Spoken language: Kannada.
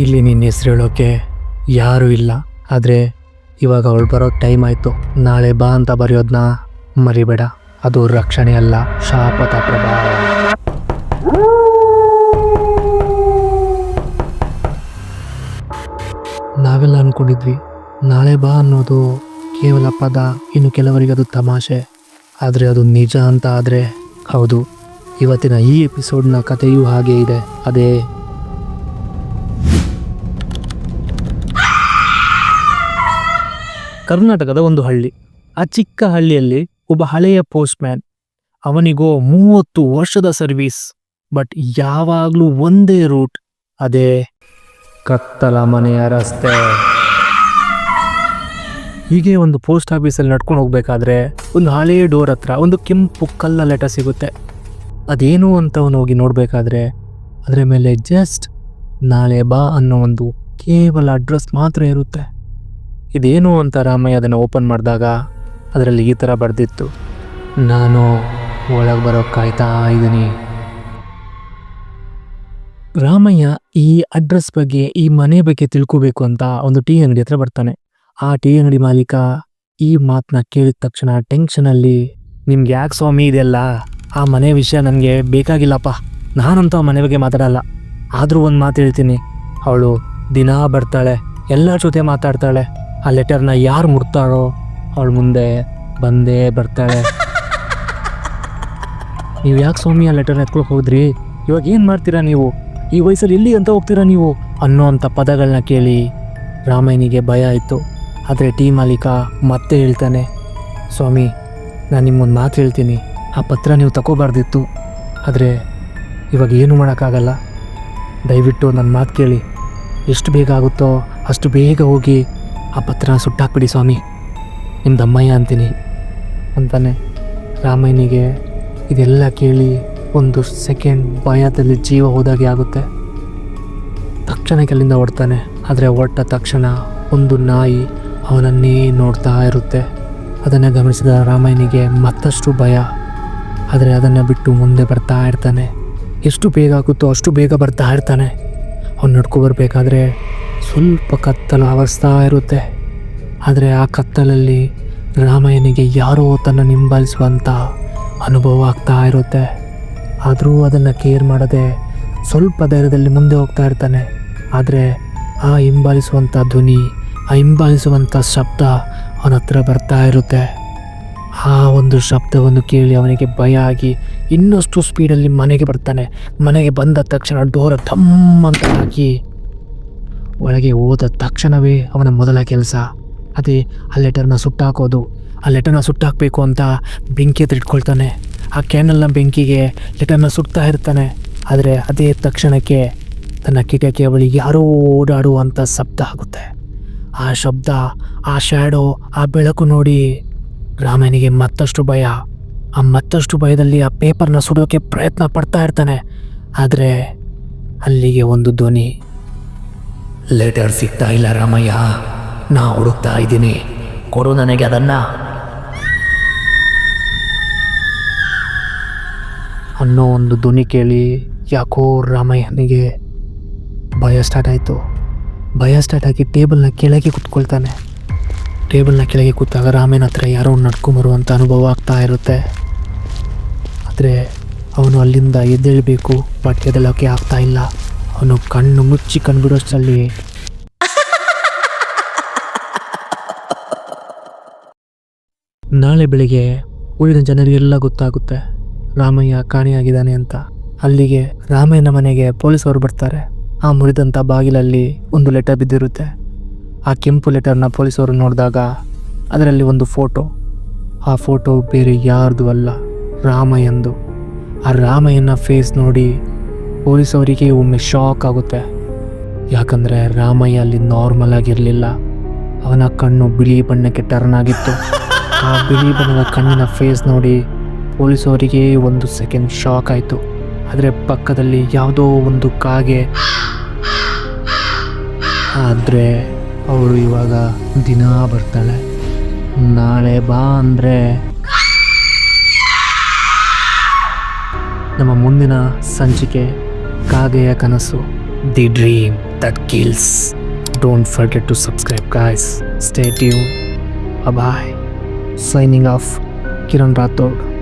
ಇಲ್ಲಿ ನಿನ್ನ ಹೆಸರು ಹೇಳೋಕೆ ಯಾರೂ ಇಲ್ಲ. ಆದರೆ ಇವಾಗ ಅವಳು ಬರೋ ಟೈಮ್ ಆಯಿತು. ನಾಳೆ ಬಾ ಅಂತ ಬರೆಯೋದನ್ನ ಮರಿಬೇಡ. ಅದು ರಕ್ಷಣೆ ಅಲ್ಲ, ಶಾಪದ ಪ್ರಭಾವ. ನಾವೆಲ್ಲ ಅಂದ್ಕೊಂಡಿದ್ವಿ ನಾಳೆ ಬಾ ಅನ್ನೋದು ಕೇವಲ ಪದ, ಇನ್ನು ಕೆಲವರಿಗೆ ಅದು ತಮಾಷೆ. ಆದರೆ ಅದು ನಿಜ ಅಂತ ಆದರೆ ಹೌದು. ಇವತ್ತಿನ ಈ ಎಪಿಸೋಡ್ನ ಕಥೆಯೂ ಹಾಗೆ ಇದೆ. ಅದೇ ಕರ್ನಾಟಕದ ಒಂದು ಹಳ್ಳಿ. ಆ ಚಿಕ್ಕ ಹಳ್ಳಿಯಲ್ಲಿ ಒಬ್ಬ ಹಳೆಯ ಪೋಸ್ಟ್ಮ್ಯಾನ್. ಅವನಿಗೋ 30 ವರ್ಷದ ಸರ್ವೀಸ್. ಬಟ್ ಯಾವಾಗಲೂ ಒಂದೇ ರೂಟ್, ಅದೇ ಕತ್ತಲ ಮನೆಯ ರಸ್ತೆ. ಹೀಗೆ ಒಂದು ಪೋಸ್ಟ್ ಆಫೀಸಲ್ಲಿ ನಡ್ಕೊಂಡು ಹೋಗ್ಬೇಕಾದ್ರೆ ಒಂದು ಹಳೆಯ ಡೋರ್ ಹತ್ರ ಒಂದು ಕೆಂಪು ಕಲ್ಲ ಲೆಟರ್ ಸಿಗುತ್ತೆ. ಅದೇನು ಅಂತ ಅವನು ಹೋಗಿ ನೋಡಬೇಕಾದ್ರೆ ಅದರ ಮೇಲೆ ಜಸ್ಟ್ ನಾಳೆ ಬಾ ಅನ್ನೋ ಒಂದು ಕೇವಲ ಅಡ್ರೆಸ್ ಮಾತ್ರ ಇರುತ್ತೆ. ಇದೇನು ಅಂತ ರಾಮಯ್ಯ ಅದನ್ನು ಓಪನ್ ಮಾಡಿದಾಗ ಅದರಲ್ಲಿ ಈ ಥರ ಬರೆದಿತ್ತು: ನಾನು ಒಳಗೆ ಬರೋಕ್ಕೆ ಕಾಯ್ತಾ ಇದ್ದೀನಿ. ರಾಮಯ್ಯ ಈ ಅಡ್ರೆಸ್ ಬಗ್ಗೆ, ಈ ಮನೆ ಬಗ್ಗೆ ತಿಳ್ಕೋಬೇಕು ಅಂತ ಒಂದು ಟೀ ಅಂಗಡಿ ಹತ್ರ ಬರ್ತಾನೆ. ಆ ಟೀ ಅಂಗಡಿ ಮಾಲೀಕ ಈ ಮಾತನ್ನ ಕೇಳಿದ ತಕ್ಷಣ ಟೆನ್ಷನಲ್ಲಿ, ನಿಮ್ಗೆ ಯಾಕೆ ಸ್ವಾಮಿ ಇದೆಲ್ಲ? ಆ ಮನೆ ವಿಷಯ ನನಗೆ ಬೇಕಾಗಿಲ್ಲಪ್ಪ, ನಾನಂತೂ ಆ ಮನೆ ಬಗ್ಗೆ ಮಾತಾಡಲ್ಲ. ಆದರೂ ಒಂದು ಮಾತು ಹೇಳ್ತೀನಿ, ಅವಳು ದಿನಾ ಬರ್ತಾಳೆ, ಎಲ್ಲರ ಜೊತೆ ಮಾತಾಡ್ತಾಳೆ. ಆ ಲೆಟರ್ನ ಯಾರು ಮುಡ್ತಾರೋ ಅವಳು ಮುಂದೆ ಬಂದೇ ಬರ್ತಾಳೆ. ನೀವು ಯಾಕೆ ಸ್ವಾಮಿ ಆ ಲೆಟರ್ನ ಎತ್ಕೊಳಕ್ಕೆ ಹೋದ್ರಿ? ಇವಾಗ ಏನು ಮಾಡ್ತೀರಾ ನೀವು? ಈ ವಯಸ್ಸಲ್ಲಿ ಎಲ್ಲಿ ಅಂತ ಹೋಗ್ತೀರಾ ನೀವು? ಅನ್ನೋ ಅಂಥ ಪದಗಳನ್ನ ಕೇಳಿ ರಾಮಯ್ಯನಿಗೆ ಭಯ ಆಯಿತು. ಆದರೆ ಟೀ ಮಾಲೀಕ ಮತ್ತೆ ಹೇಳ್ತಾನೆ, ಸ್ವಾಮಿ ನಾನು ನಿಮ್ಮೊಂದು ಮಾತು ಹೇಳ್ತೀನಿ, ಆ ಪತ್ರ ನೀವು ತಗೋಬಾರ್ದಿತ್ತು. ಆದರೆ ಇವಾಗ ಏನೂ ಮಾಡೋಕ್ಕಾಗಲ್ಲ. ದಯವಿಟ್ಟು ನನ್ನ ಮಾತು ಕೇಳಿ, ಎಷ್ಟು ಬೇಗ ಆಗುತ್ತೋ ಅಷ್ಟು ಬೇಗ ಹೋಗಿ ಆ ಪತ್ರನ ಸುಟ್ಟಾಕ್ಬಿಡಿ ಸ್ವಾಮಿ, ನಿಮ್ಮ ದಮ್ಮಯ್ಯ ಅಂತೀನಿ ಅಂತಾನೆ. ರಾಮಯ್ಯನಿಗೆ ಇದೆಲ್ಲ ಕೇಳಿ ಒಂದು ಸೆಕೆಂಡ್ ಭಯದಲ್ಲಿ ಜೀವ ಹೋದಾಗೆ ಆಗುತ್ತೆ. ತಕ್ಷಣಕ್ಕೆ ಅಲ್ಲಿಂದ ಹೊಡ್ತಾನೆ. ಆದರೆ ಹೊರಟ ತಕ್ಷಣ ಒಂದು ನಾಯಿ ಅವನನ್ನೇ ನೋಡ್ತಾ ಇರುತ್ತೆ. ಅದನ್ನು ಗಮನಿಸಿದ ರಾಮಯ್ಯನಿಗೆ ಮತ್ತಷ್ಟು ಭಯ. ಆದರೆ ಅದನ್ನು ಬಿಟ್ಟು ಮುಂದೆ ಬರ್ತಾ ಇರ್ತಾನೆ. ಎಷ್ಟು ಬೇಗ ಆಗುತ್ತೋ ಅಷ್ಟು ಬೇಗ ಬರ್ತಾ ಇರ್ತಾನೆ. ಅವ್ನು ನಡ್ಕೊ ಬರಬೇಕಾದ್ರೆ ಸ್ವಲ್ಪ ಕತ್ತಲು ಆವರಿಸ್ತಾ ಇರುತ್ತೆ. ಆದರೆ ಆ ಕತ್ತಲಲ್ಲಿ ರಾಮಯ್ಯನಿಗೆ ಯಾರೋ ತನ್ನ ಹಿಂಬಾಲಿಸುವಂಥ ಅನುಭವ ಆಗ್ತಾ ಇರುತ್ತೆ. ಆದರೂ ಅದನ್ನು ಕೇರ್ ಮಾಡದೆ ಸ್ವಲ್ಪ ಧೈರ್ಯದಲ್ಲಿ ಮುಂದೆ ಹೋಗ್ತಾ ಇರ್ತಾನೆ. ಆದರೆ ಆ ಹಿಂಬಾಲಿಸುವಂಥ ಧ್ವನಿ, ಆ ಹಿಂಬಾಲಿಸುವಂಥ ಶಬ್ದ ಅವನ ಹತ್ರ ಬರ್ತಾ ಇರುತ್ತೆ. ಆ ಒಂದು ಶಬ್ದವನ್ನು ಕೇಳಿ ಅವನಿಗೆ ಭಯ ಆಗಿ ಇನ್ನಷ್ಟು ಸ್ಪೀಡಲ್ಲಿ ಮನೆಗೆ ಬರ್ತಾನೆ. ಮನೆಗೆ ಬಂದ ತಕ್ಷಣ ಡೋರ ಢಮ್ ಅಂತ ಹಾಕಿ ಒಳಗೆ ಹೋದ ತಕ್ಷಣವೇ ಅವನ ಮೊದಲ ಕೆಲಸ ಅದೇ ಆ ಲೆಟರ್ನ ಸುಟ್ಟಾಕೋದು. ಆ ಲೆಟರ್ನ ಸುಟ್ಟಾಕಬೇಕು ಅಂತ ಬೆಂಕಿ ಹತ್ರ ಇಟ್ಕೊಳ್ತಾನೆ. ಆ ಕ್ಯಾನಲ್ನ ಬೆಂಕಿಗೆ ಲೆಟರ್ನ ಸುಡ್ತಾ ಇರ್ತಾನೆ. ಆದರೆ ಅದೇ ತಕ್ಷಣಕ್ಕೆ ತನ್ನ ಕಿಟಕಿಯ ಬಳಿ ಯಾರೋ ಓಡಾಡುವಂಥ ಶಬ್ದ ಆಗುತ್ತೆ. ಆ ಶಬ್ದ, ಆ ಶ್ಯಾಡೋ, ಆ ಬೆಳಕು ನೋಡಿ ರಾಮಯ್ಯನಿಗೆ ಮತ್ತಷ್ಟು ಭಯ. ಆ ಮತ್ತಷ್ಟು ಭಯದಲ್ಲಿ ಆ ಪೇಪರ್ನ ಸುಡೋಕ್ಕೆ ಪ್ರಯತ್ನ ಪಡ್ತಾ ಇರ್ತಾನೆ. ಆದರೆ ಅಲ್ಲಿಗೆ ಒಂದು ಧ್ವನಿ, ಲೆಟರ್ ಸಿಗ್ತಾ ಇಲ್ಲ ರಾಮಯ್ಯ, ನಾ ಹುಡುಕ್ತಾ ಇದ್ದೀನಿ, ಕೊಡು ನನಗೆ ಅದನ್ನು ಅನ್ನೋ ಒಂದು ಧ್ವನಿ ಕೇಳಿ ಯಾಕೋ ರಾಮಯ್ಯನಿಗೆ ಭಯ ಸ್ಟಾರ್ಟ್ ಆಯಿತು. ಭಯ ಸ್ಟಾರ್ಟ್ ಆಗಿ ಟೇಬಲ್ನ ಕೆಳಗೆ ಕೂತ್ಕೊಳ್ತಾನೆ. ಟೇಬಲ್ನ ಕೆಳಗೆ ಕೂತಾಗ ರಾಮಯ್ಯನ ಹತ್ರ ಯಾರೋ ನಡ್ಕೊಂಬರುವಂಥ ಅನುಭವ ಆಗ್ತಾ ಇರುತ್ತೆ. ಆದರೆ ಅವನು ಅಲ್ಲಿಂದ ಎದ್ದೇಳಬೇಕು, ಬಟ್ ಎದ್ದೇಳೋಕ್ಕೆ ಆಗ್ತಾ ಇಲ್ಲ. ಅವನು ಕಣ್ಣು ಮುಚ್ಚಿ ಕಂಡುಬಿಡೋಷ್ಟರಲ್ಲಿ ನಾಳೆ ಬೆಳಿಗ್ಗೆ ಉಳಿದ ಜನರಿಗೆಲ್ಲ ಗೊತ್ತಾಗುತ್ತೆ ರಾಮಯ್ಯ ಕಾಣೆಯಾಗಿದ್ದಾನೆ ಅಂತ. ಅಲ್ಲಿಗೆ ರಾಮಯ್ಯನ ಮನೆಗೆ ಪೊಲೀಸವರು ಬರ್ತಾರೆ. ಆ ಮುರಿದಂಥ ಬಾಗಿಲಲ್ಲಿ ಒಂದು ಲೆಟರ್ ಬಿದ್ದಿರುತ್ತೆ. ಆ ಕೆಂಪು ಲೆಟರ್ನ ಪೊಲೀಸವರು ನೋಡಿದಾಗ ಅದರಲ್ಲಿ ಒಂದು ಫೋಟೋ. ಆ ಫೋಟೋ ಬೇರೆ ಯಾರ್ದು ಅಲ್ಲ, ರಾಮಯ್ಯಂದು. ಆ ರಾಮಯ್ಯನ ಫೇಸ್ ನೋಡಿ ಪೊಲೀಸವರಿಗೆ ಒಮ್ಮೆ ಶಾಕ್ ಆಗುತ್ತೆ. ಯಾಕಂದರೆ ರಾಮಯ್ಯ ಅಲ್ಲಿ ನಾರ್ಮಲ್ ಆಗಿರಲಿಲ್ಲ. ಅವನ ಕಣ್ಣು ಬಿಳಿ ಬಣ್ಣಕ್ಕೆ ಟರ್ನ್ ಆಗಿತ್ತು. ಆ ಬಿಳಿ ಬಣ್ಣದ ಕಣ್ಣಿನ ಫೇಸ್ ನೋಡಿ ಪೊಲೀಸವರಿಗೆ ಒಂದು ಸೆಕೆಂಡ್ ಶಾಕ್ ಆಯಿತು. ಆದರೆ ಪಕ್ಕದಲ್ಲಿ ಯಾವುದೋ ಒಂದು ಕಾಗೆ. ಆದರೆ ಅವಳು ಇವಾಗ ದಿನ ಬರ್ತಾಳೆ. ನಾಳೆ ಬಾ ಅಂದರೆ ನಮ್ಮ ಮುಂದಿನ ಸಂಚಿಕೆ ಕಾಗೆಯ ಕನಸು. The dream that kills. Don't forget to subscribe, guys. Stay tuned. Bye bye. Signing off, Kiran Rathod.